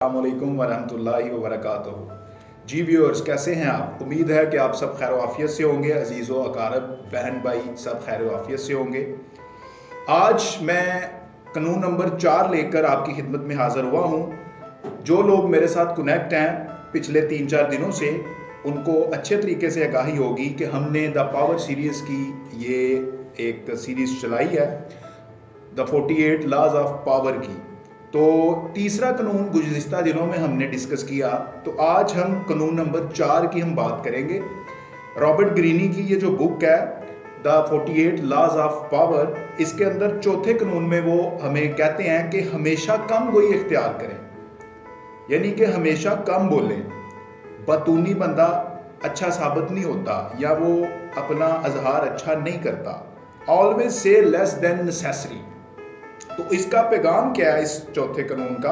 अस्सलामुअलैकुम वरहमतुल्लाहि वबरकातुहू। जी व्यूअर्स, कैसे हैं आप? उम्मीद है कि आप सब खैर वाफियत से होंगे। अजीज़ो अकारब बहन भाई सब खैर वाफियत से होंगे। आज मैं कानून नंबर 4 लेकर आपकी खिदमत में हाज़िर हुआ हूँ। जो लोग मेरे साथ कनेक्ट हैं पिछले 3-4 दिनों से, उनको अच्छे तरीके से आगाही होगी कि हमने द पावर सीरीज़ की ये एक सीरीज़ चलाई है, द 48 लॉज ऑफ पावर की। तो तीसरा कानून गुज़िश्ता दिनों में हमने डिस्कस किया, तो आज हम कानून नंबर 4 की हम बात करेंगे। रॉबर्ट ग्रीनी की ये जो बुक है द 48 लॉज ऑफ पावर, इसके अंदर चौथे कानून में वो हमें कहते हैं कि हमेशा कम गोई इख्तियार करें, यानी कि हमेशा कम बोलें। बतूनी बंदा अच्छा साबित नहीं होता या वो अपना अजहार अच्छा नहीं करता। Always say less than necessary. तो इसका पैगाम क्या है इस चौथे कानून का,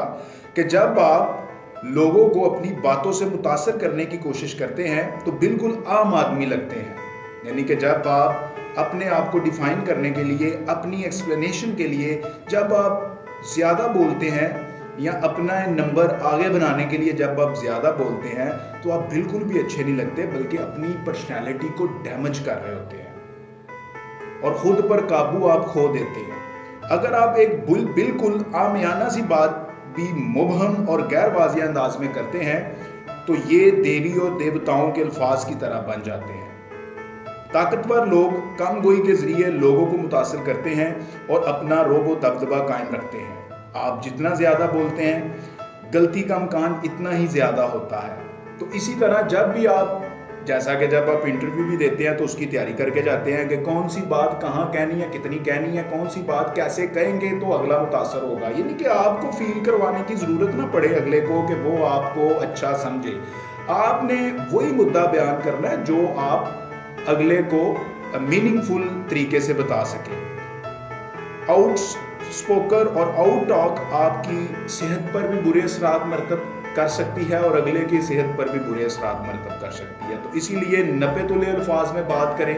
कि जब आप लोगों को अपनी बातों से मुतासर करने की कोशिश करते हैं तो बिल्कुल आम आदमी लगते हैं। यानी कि जब आप अपने आप को डिफाइन करने के लिए, अपनी एक्सप्लेनेशन के लिए जब आप ज़्यादा बोलते हैं या अपना नंबर आगे बनाने के लिए जब आप ज़्यादा बोलते हैं, तो आप बिल्कुल भी अच्छे नहीं लगते, बल्कि अपनी पर्सनैलिटी को डैमेज कर रहे होते हैं और ख़ुद पर काबू आप खो देते हैं। अगर आप एक बिल्कुल आमियाना सी बात भी मुबहम और गैर वाज़िह अंदाज में करते हैं, तो ये देवी और देवताओं के अल्फाज की तरह बन जाते हैं। ताकतवर लोग कम गोई के ज़रिए लोगों को मुतासर करते हैं और अपना रोब व दबदबा कायम रखते हैं। आप जितना ज़्यादा बोलते हैं, गलती का इम्कान इतना ही ज़्यादा होता है। तो इसी तरह जब भी आप, जैसा कि जब आप इंटरव्यू भी देते हैं तो उसकी तैयारी करके जाते हैं कि कौन सी बात कहाँ कहनी है, कितनी कहनी है, कौन सी बात कैसे कहेंगे तो अगला मुतासर होगा। यानी कि आपको फील करवाने की ज़रूरत ना पड़े अगले को कि वो आपको अच्छा समझे। आपने वही मुद्दा बयान करना है जो आप अगले को मीनिंगफुल तरीके से बता सके। आउट स्पोकर और आउट टॉक आपकी सेहत पर भी बुरे असरात मरतब कर सकती है और अगले की सेहत पर भी बुरे असरात मरतब कर सकती है। तो इसीलिए नपे तुले अल्फाज में बात करें,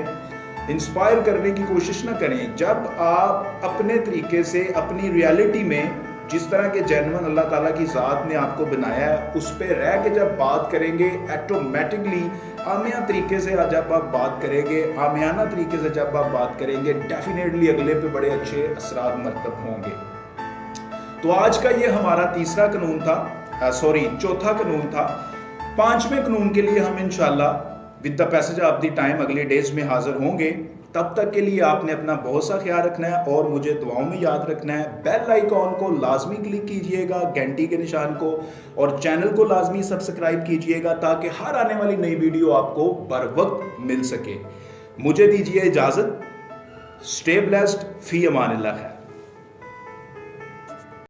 इंस्पायर करने की कोशिश ना करें। जब आप अपने तरीके से अपनी रियलिटी में जिस तरह के जेन्युइन अल्लाह ताला की ज़ात ने आपको बनाया है उस पर रह के जब बात करेंगे, ऑटोमेटिकली आमिया तरीके से जब आप बात करेंगे, आमियाना तरीके से जब आप बात करेंगे, डेफिनेटली अगले पे बड़े अच्छे असरात मरतब होंगे। तो आज का ये हमारा तीसरा कानून था, चौथा कानून था। 5वें कानून के लिए हम इंशाल्लाह with the passage of the time अगले डेज में हाजिर होंगे। तब तक के लिए आपने अपना बहुत सा ख्याल रखना है और मुझे दुआओं में याद रखना है। बेल आइकॉन को लाजमी क्लिक कीजिएगा, घंटी के निशान को, और चैनल को लाजमी सब्सक्राइब कीजिएगा ताकि हर आने वाली नई वीडियो आपको बर वक्त मिल सके। मुझे दीजिए इजाज़त। स्टे ब्लेस्ड, फी अमानिल्लाह है।